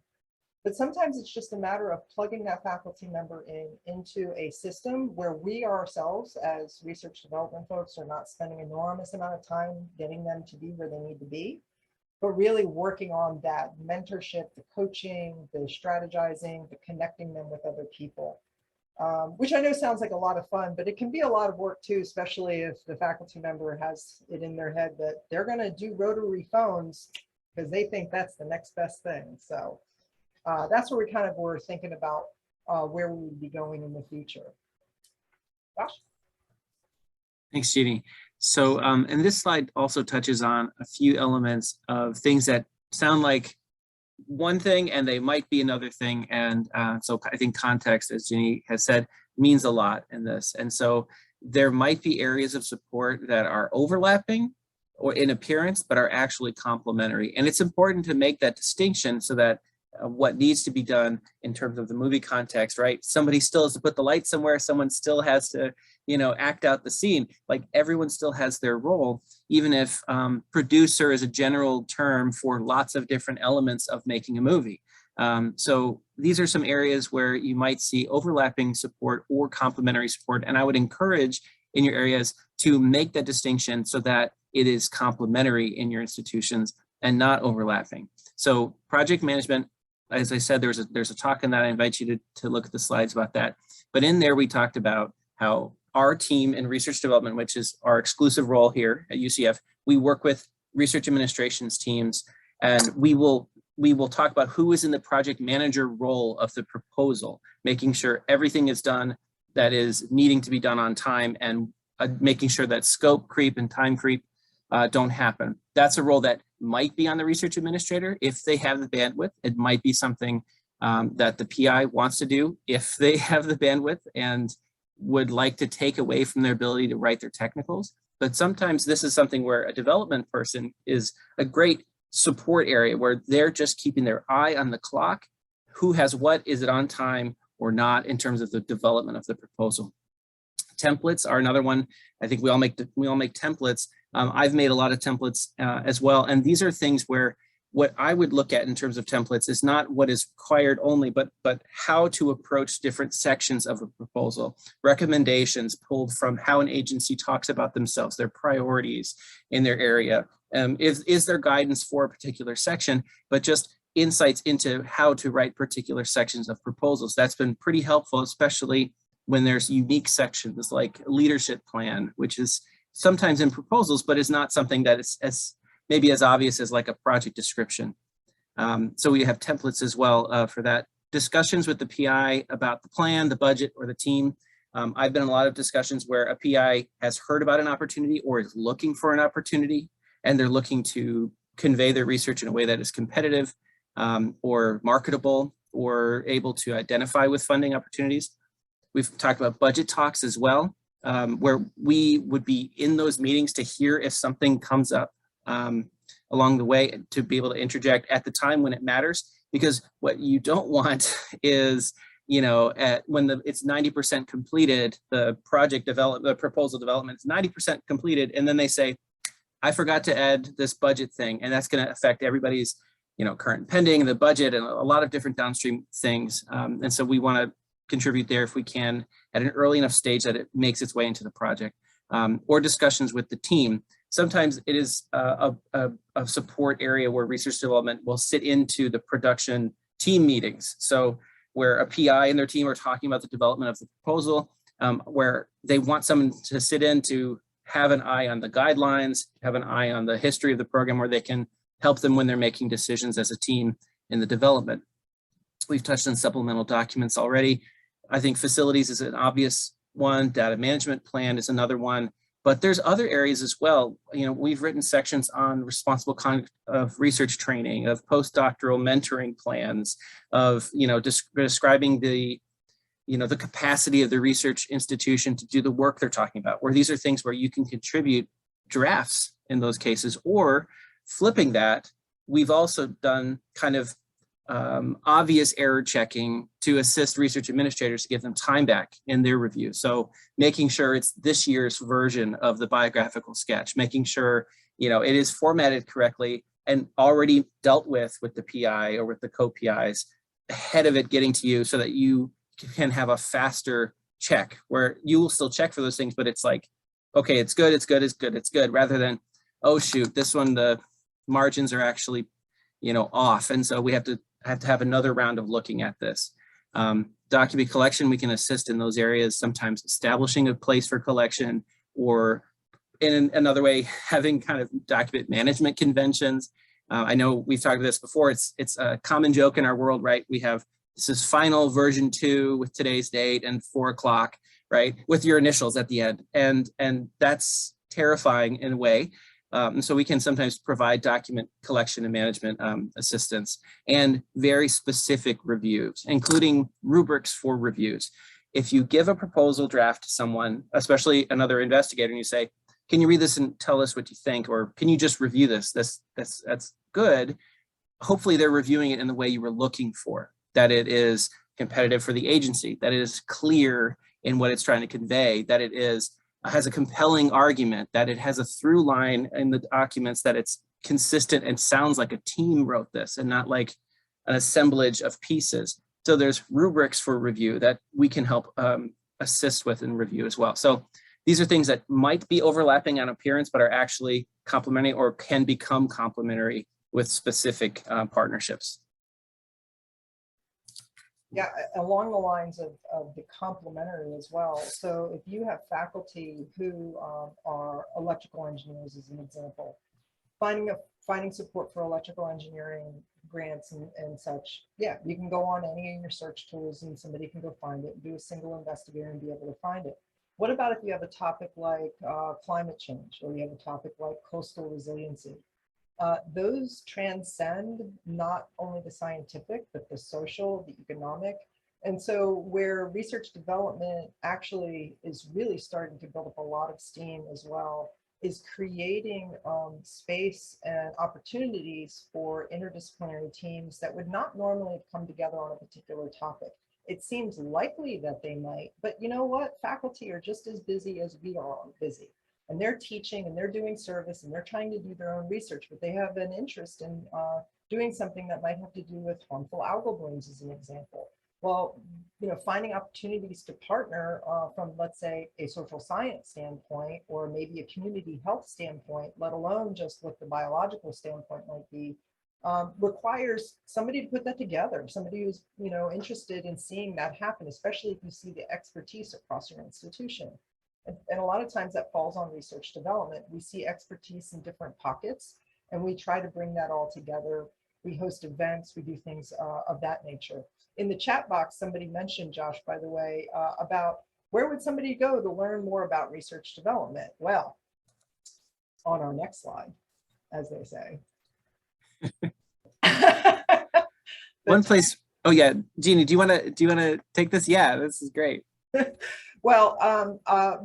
But sometimes it's just a matter of plugging that faculty member into a system where we ourselves as research development folks are not spending an enormous amount of time getting them to be where they need to be, but really working on that mentorship, the coaching, the strategizing, the connecting them with other people. Which I know sounds like a lot of fun, but it can be a lot of work too, especially if the faculty member has it in their head that they're going to do rotary phones because they think that's the next best thing. So that's where we kind of were thinking about where we would be going in the future. Josh? Thanks, Jeannie. So, and this slide also touches on a few elements of things that sound like one thing and they might be another thing. And so I think context, as Jeannie has said, means a lot in this. And so there might be areas of support that are overlapping or in appearance, but are actually complementary. And it's important to make that distinction so that what needs to be done in terms of the movie context, right? Somebody still has to put the light somewhere. Someone still has to, act out the scene. Like everyone still has their role, even if producer is a general term for lots of different elements of making a movie. So these are some areas where you might see overlapping support or complementary support. And I would encourage in your areas to make that distinction so that it is complementary in your institutions and not overlapping. So project management, as I said, there's a talk in that. I invite you to look at the slides about that. But in there, we talked about how our team in research development, which is our exclusive role here at UCF, we work with research administrations teams, and we will talk about who is in the project manager role of the proposal, making sure everything is done that is needing to be done on time, and making sure that scope creep and time creep don't happen. That's a role that might be on the research administrator if they have the bandwidth. It might be something that the PI wants to do if they have the bandwidth and would like to take away from their ability to write their technicals. But sometimes this is something where a development person is a great support area where they're just keeping their eye on the clock. Who has what? Is it on time or not in terms of the development of the proposal? Templates are another one. I think we all make templates. I've made a lot of templates as well. And these are things where what I would look at in terms of templates is not what is required only, but how to approach different sections of a proposal. Recommendations pulled from how an agency talks about themselves, their priorities in their area. Is there guidance for a particular section, but just insights into how to write particular sections of proposals. That's been pretty helpful, especially when there's unique sections like leadership plan, which is sometimes in proposals, but is not something that is maybe as obvious as like a project description. So we have templates as well for that discussions with the PI about the plan, the budget, or the team. I've been in a lot of discussions where a PI has heard about an opportunity or is looking for an opportunity, and they're looking to convey their research in a way that is competitive or marketable or able to identify with funding opportunities. We've talked about budget talks as well, where we would be in those meetings to hear if something comes up along the way, to be able to interject at the time when it matters. Because what you don't want is, when it's 90% completed, the proposal development is 90% completed, and then they say, I forgot to add this budget thing, and that's going to affect everybody's, current pending, the budget, and a lot of different downstream things. And so we want to contribute there if we can at an early enough stage that it makes its way into the project, or discussions with the team. Sometimes it is a support area where research development will sit into the production team meetings. So where a PI and their team are talking about the development of the proposal, where they want someone to sit in to have an eye on the guidelines, have an eye on the history of the program, where they can help them when they're making decisions as a team in the development. We've touched on supplemental documents already. I think facilities is an obvious one. Data management plan is another one. But there's other areas as well. We've written sections on responsible conduct of research training, of postdoctoral mentoring plans, of describing the capacity of the research institution to do the work they're talking about. Where these are things where you can contribute drafts in those cases, or flipping that. We've also done kind of obvious error checking to assist research administrators to give them time back in their review. So making sure it's this year's version of the biographical sketch, making sure it is formatted correctly and already dealt with the PI or with the co-PIs ahead of it getting to you, so that you can have a faster check where you will still check for those things, but it's like, okay, it's good, it's good, it's good, it's good, rather than, oh shoot, this one, the margins are actually off, and so we have to have another round of looking at this. Document collection, we can assist in those areas, sometimes establishing a place for collection, or in another way, having kind of document management conventions. I know we've talked about this before. It's a common joke in our world, right? We have, this is final version 2 with today's date and 4 o'clock, right? With your initials at the end. And that's terrifying in a way. So we can sometimes provide document collection and management assistance, and very specific reviews, including rubrics for reviews. If you give a proposal draft to someone, especially another investigator, and you say, can you read this and tell us what you think? Or can you just review this? That's good. Hopefully they're reviewing it in the way you were looking for, that it is competitive for the agency, that it is clear in what it's trying to convey, that it has a compelling argument, that it has a through line in the documents, that it's consistent and sounds like a team wrote this and not like an assemblage of pieces. So there's rubrics for review that we can help assist with in review as well. So these are things that might be overlapping on appearance, but are actually complementary or can become complementary with specific partnerships. Yeah, along the lines of the complementary as well. So if you have faculty who are electrical engineers, as an example, finding support for electrical engineering grants and such, yeah, you can go on any of your search tools and somebody can go find it, do a single investigator and be able to find it. What about if you have a topic like climate change, or you have a topic like coastal resiliency? Those transcend not only the scientific, but the social, the economic. And so where research development actually is really starting to build up a lot of steam as well, is creating space and opportunities for interdisciplinary teams that would not normally come together on a particular topic. It seems likely that they might, but you know what? Faculty are just as busy as we are busy. And they're teaching and they're doing service and they're trying to do their own research, but they have an interest in doing something that might have to do with harmful algal blooms, as an example. Well, finding opportunities to partner from, let's say, a social science standpoint, or maybe a community health standpoint, let alone just what the biological standpoint might be, requires somebody to put that together, somebody who's interested in seeing that happen, especially if you see the expertise across your institution. And a lot of times that falls on research development. We see expertise in different pockets, and we try to bring that all together We host events, we do things of that nature. In the chat box, somebody mentioned, Josh, by the way, about where would somebody go to learn more about research development? Well, on our next slide, as they say. One place. Oh yeah, Jeannie, do you want to take this? Yeah, this is great. Well,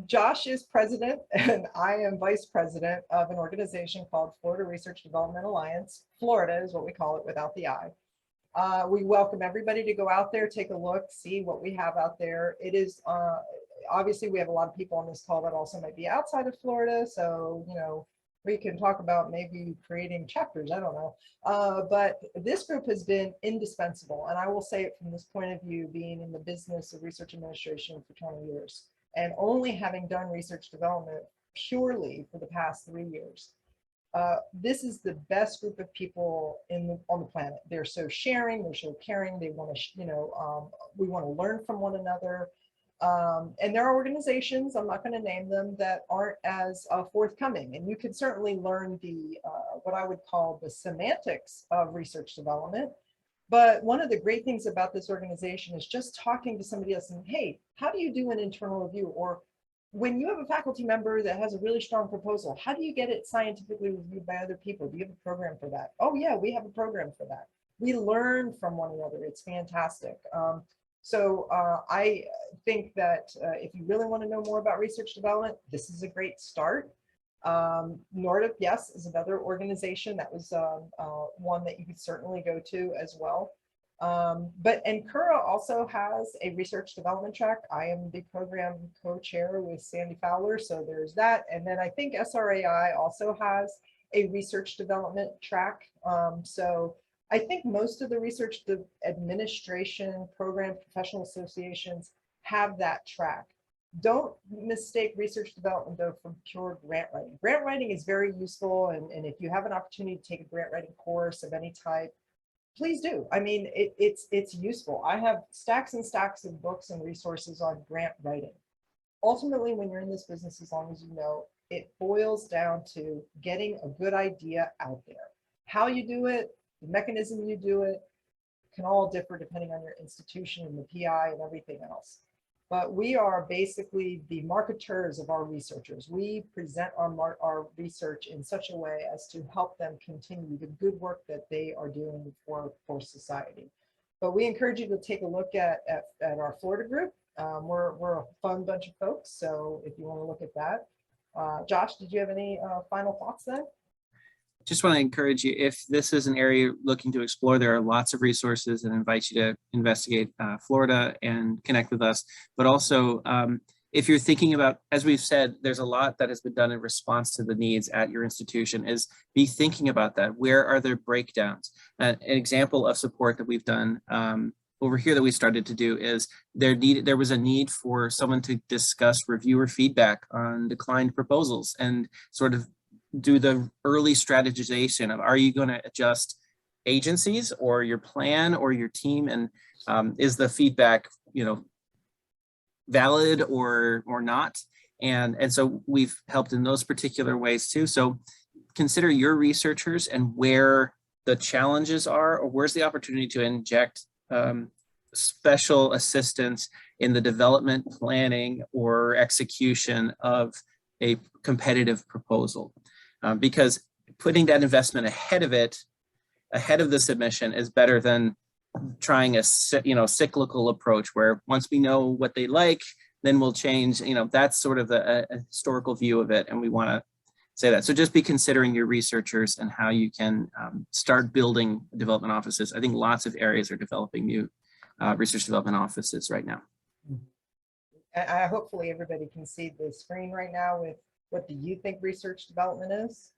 Josh is president and I am vice president of an organization called Florida Research Development Alliance. Florida is what we call it without the I. We welcome everybody to go out there, take a look, see what we have out there. It is, obviously we have a lot of people on this call that also might be outside of Florida. So, you know, we can talk about maybe creating chapters, I don't know. But this group has been indispensable. And I will say it from this point of view, being in the business of research administration for 20 years and only having done research development purely for the past 3 years. This is the best group of people on the planet. They're so sharing, they're so caring. They want to, you know, we want to learn from one another. And there are organizations, I'm not going to name them, that aren't as forthcoming. And you can certainly learn the what I would call the semantics of research development. But one of the great things about this organization is just talking to somebody else and, hey, how do you do an internal review? Or when you have a faculty member that has a really strong proposal, how do you get it scientifically reviewed by other people? Do you have a program for that? Oh yeah, we have a program for that. We learn from one another. It's fantastic. So I think that if you really want to know more about research development, this is a great start. NORDIP, yes, is another organization. That was one that you could certainly go to as well. But NCURA also has a research development track. I am the program co-chair with Sandy Fowler, so there's that. And then I think SRAI also has a research development track. So I think most of the research administration program professional associations have that track. Don't mistake research development though from pure grant writing. Grant writing is very useful, and if you have an opportunity to take a grant writing course of any type, please do. I mean, it's useful. I have stacks and stacks of books and resources on grant writing. Ultimately, when you're in this business, as long as you know, it boils down to getting a good idea out there. How you do it, the mechanism you do it, can all differ depending on your institution and the PI and everything else. But we are basically the marketers of our researchers. We present our research in such a way as to help them continue the good work that they are doing for society. But we encourage you to take a look at our Florida group. We're a fun bunch of folks, so if you want to look at that. Josh, did you have any final thoughts then? Just want to encourage you, if this is an area you're looking to explore, there are lots of resources and invite you to investigate Florida and connect with us. But also, if you're thinking about, as we've said, there's a lot that has been done in response to the needs at your institution, is be thinking about that. Where are there breakdowns? An example of support that we've done over here that we started to do is there was a need for someone to discuss reviewer feedback on declined proposals and sort of do the early strategization of, are you going to adjust agencies or your plan or your team, and is the feedback, you know, valid or not? And so we've helped in those particular ways too. So consider your researchers and where the challenges are, or where's the opportunity to inject special assistance in the development, planning, or execution of a competitive proposal. Because putting that investment ahead of the submission is better than trying a cyclical approach where once we know what they like, then we'll change. You know, that's sort of a historical view of it, and we want to say that. So just be considering your researchers and how you can start building development offices. I think lots of areas are developing new research development offices right now. Hopefully everybody can see the screen right now with what do you think research development is?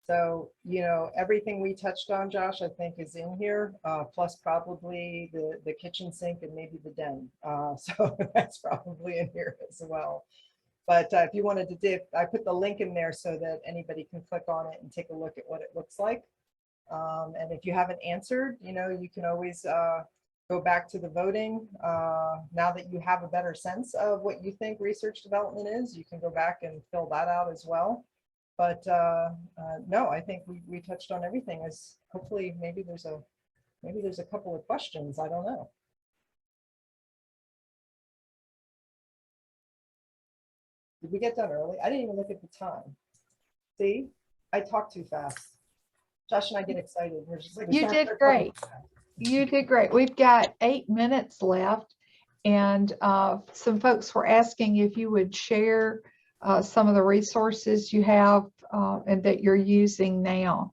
So, you know, everything we touched on, Josh, I think is in here, plus probably the kitchen sink and maybe the den. So that's probably in here as well. But if you wanted to dip, I put the link in there so that anybody can click on it and take a look at what it looks like. And if you haven't answered, you know, you can always go back to the voting. Now that you have a better sense of what you think research development is, you can go back and fill that out as well. But no, I think we touched on everything. As hopefully maybe there's a couple of questions. I don't know. Did we get done early? I didn't even look at the time. See, I talk too fast. Josh and I get excited. We're just like, You did great. You did great. We've got 8 minutes left, and some folks were asking if you would share some of the resources you have and that you're using now.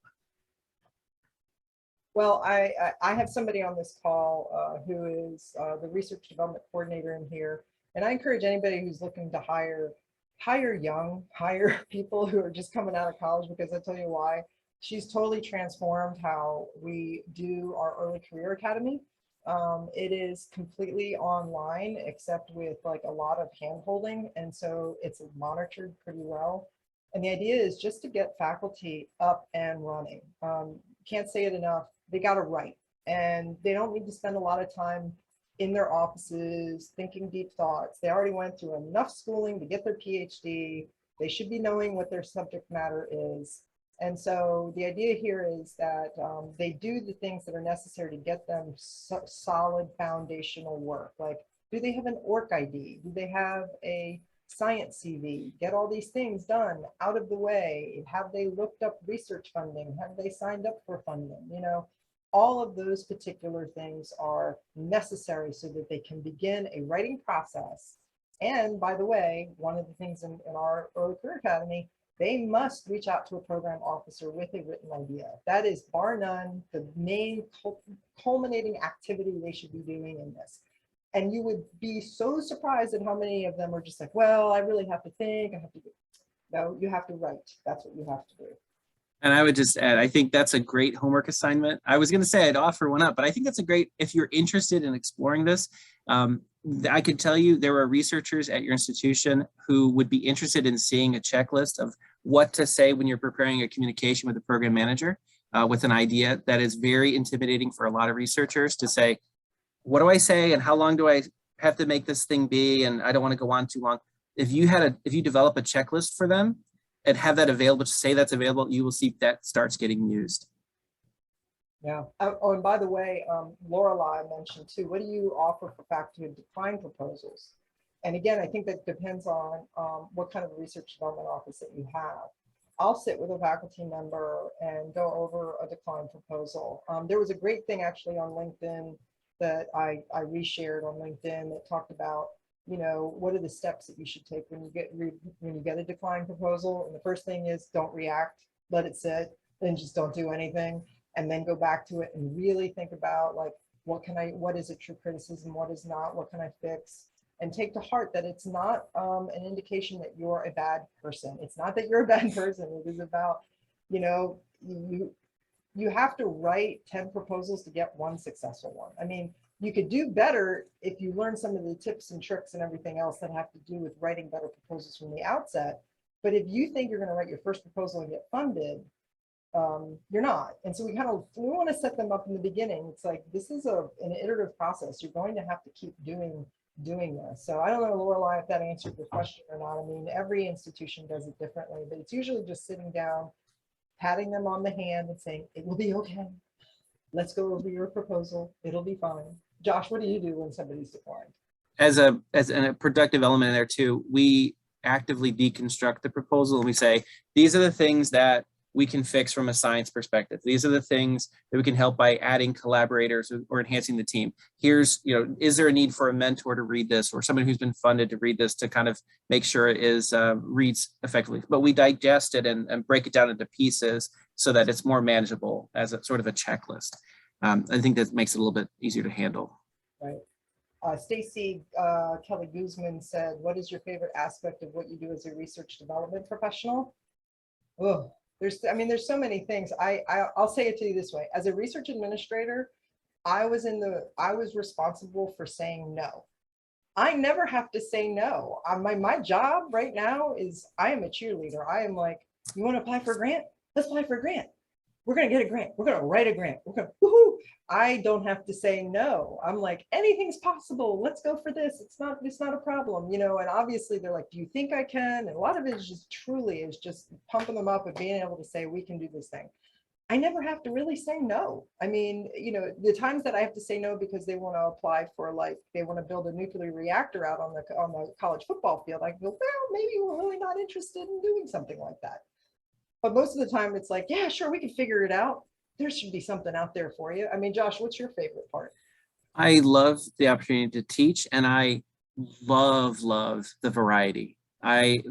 Well, I have somebody on this call who is the research development coordinator in here, and I encourage anybody who's looking to hire people who are just coming out of college, because I'll tell you why. She's totally transformed how we do our early career academy. It is completely online, except with like a lot of hand holding, and so it's monitored pretty well. And the idea is just to get faculty up and running. Can't say it enough. They got to write, and they don't need to spend a lot of time in their offices thinking deep thoughts. They already went through enough schooling to get their PhD. They should be knowing what their subject matter is. And so the idea here is that they do the things that are necessary to get them solid foundational work. Like, do they have an ORC ID? Do they have a science CV? Get all these things done out of the way. Have they looked up research funding? Have they signed up for funding? You know, all of those particular things are necessary so that they can begin a writing process. And by the way, one of the things in our Early Career Academy, they must reach out to a program officer with a written idea. That is bar none the main culminating activity they should be doing in this. And you would be so surprised at how many of them are just like, well, I really have to think, I have to do. No, you have to write. That's what you have to do. And I would just add, I think that's a great homework assignment. I was going to say I'd offer one up, but I think that's a great, if you're interested in exploring this, I could tell you there are researchers at your institution who would be interested in seeing a checklist of what to say when you're preparing a communication with a program manager with an idea. That is very intimidating for a lot of researchers to say, what do I say and how long do I have to make this thing be? And I don't want to go on too long. If you develop a checklist for them and have that available, to say that's available, you will see that starts getting used. Yeah. Oh, and by the way, Lorelei mentioned too, what do you offer for faculty who decline proposals? And again, I think that depends on what kind of research development office that you have. I'll sit with a faculty member and go over a decline proposal. There was a great thing actually on LinkedIn that I reshared on LinkedIn that talked about, you know, what are the steps that you should take when you get a decline proposal. And the first thing is don't react, let it sit, and just don't do anything. And then go back to it and really think about like, what is a true criticism? What is not? What can I fix? And take to heart that it's not an indication that you're a bad person. It's not that you're a bad person. It is about, you know, you have to write 10 proposals to get one successful one. I mean, you could do better if you learn some of the tips and tricks and everything else that have to do with writing better proposals from the outset. But if you think you're going to write your first proposal and get funded, you're not. And so we want to set them up in the beginning. It's like, this is an iterative process. You're going to have to keep doing this. So I don't know, Lorelei, if that answered your question or not. I mean, every institution does it differently, but it's usually just sitting down, patting them on the hand and saying, it will be okay. Let's go over your proposal. It'll be fine. Josh, what do you do when somebody's declined? As a productive element in there too, we actively deconstruct the proposal and we say, these are the things that we can fix from a science perspective. These are the things that we can help by adding collaborators or enhancing the team. Here's, you know, is there a need for a mentor to read this or someone who's been funded to read this to kind of make sure it is reads effectively? But we digest it and break it down into pieces so that it's more manageable as a sort of a checklist. I think that makes it a little bit easier to handle. Right. Stacy Kelly Guzman said, what is your favorite aspect of what you do as a research development professional? Oh, there's so many things. I'll say it to you this way. As a research administrator, I was responsible for saying no. I never have to say no. My job right now is I am a cheerleader. I am like, you want to apply for a grant? Let's apply for a grant. we're going to get a grant. We're going to write a grant. We're going to, woohoo. I don't have to say no. I'm like, anything's possible. Let's go for this. It's not a problem, you know. And obviously they're like, do you think I can? And a lot of it is just truly is just pumping them up and being able to say, we can do this thing. I never have to really say no. I mean, you know, the times that I have to say no because they want to apply for, like, they want to build a nuclear reactor out on the college football field, I can go, well, maybe we're really not interested in doing something like that. But most of the time it's like, yeah, sure, we can figure it out. There should be something out there for you. I mean, Josh, what's your favorite part? I love the opportunity to teach, and I love the variety. I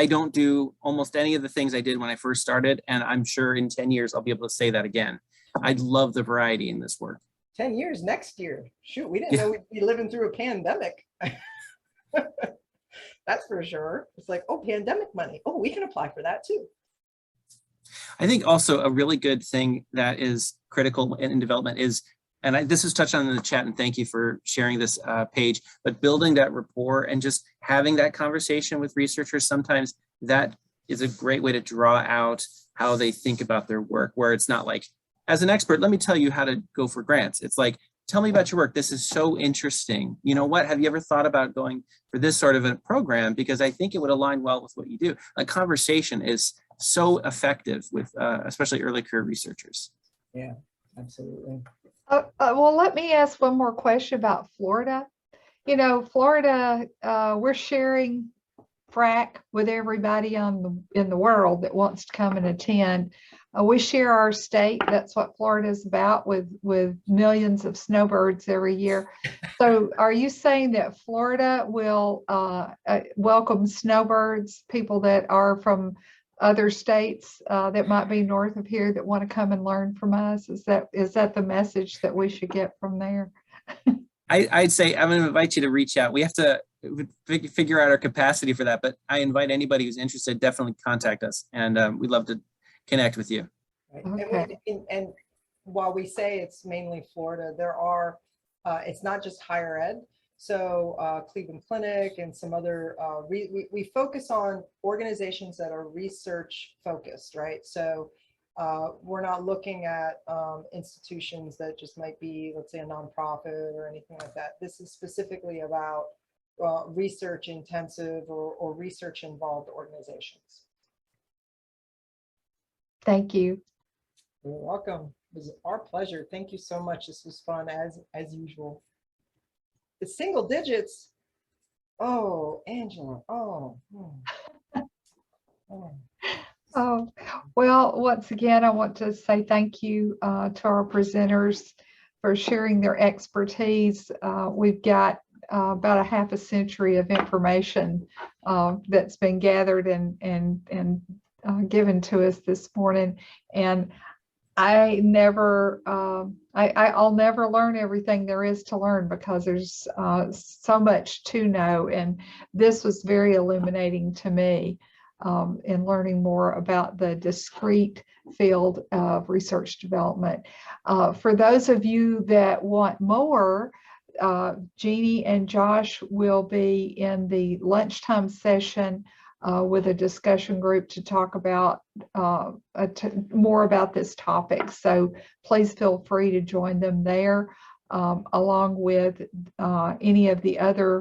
don't do almost any of the things I did when I first started, and I'm sure in 10 years I'll be able to say that again. I love the variety in this work. 10 years next year. Shoot, we didn't know we'd be living through a pandemic. That's for sure. It's like, oh, pandemic money. Oh, we can apply for that too. I think also a really good thing that is critical in development is, and this is touched on in the chat, and thank you for sharing this page, but building that rapport and just having that conversation with researchers, sometimes that is a great way to draw out how they think about their work, where it's not like, as an expert, let me tell you how to go for grants. It's like, tell me about your work. This is so interesting. You know what, have you ever thought about going for this sort of a program? Because I think it would align well with what you do. A conversation is so effective with especially early career researchers. Yeah, absolutely. Well, let me ask one more question about Florida. You know, Florida, we're sharing FRAC with everybody in the world that wants to come and attend. We share our state. That's what Florida is about, with millions of snowbirds every year. So are you saying that Florida will welcome snowbirds, people that are from other states that might be north of here that want to come and learn from us? Is that the message that we should get from there? I'd say I'm going to invite you to reach out. We have to figure out our capacity for that, but I invite anybody who's interested, definitely contact us, and we'd love to connect with you. Right. Okay. And while we say it's mainly Florida, there are, it's not just higher ed. So Cleveland Clinic and some other, we focus on organizations that are research focused, right? So we're not looking at institutions that just might be, let's say, a nonprofit or anything like that. This is specifically about research intensive or research involved organizations. Thank you. You're welcome. It was our pleasure. Thank you so much. This was fun as usual. The single digits. Oh, Angela. Oh. Oh. Oh, well, once again, I want to say thank you to our presenters for sharing their expertise. We've got about a half a century of information that's been gathered and given to us this morning. And I'll never learn everything there is to learn, because there's so much to know. And this was very illuminating to me in learning more about the discrete field of research development. For those of you that want more, Jeanne and Josh will be in the lunchtime session with a discussion group to talk about more about this topic. So please feel free to join them there, along with any of the other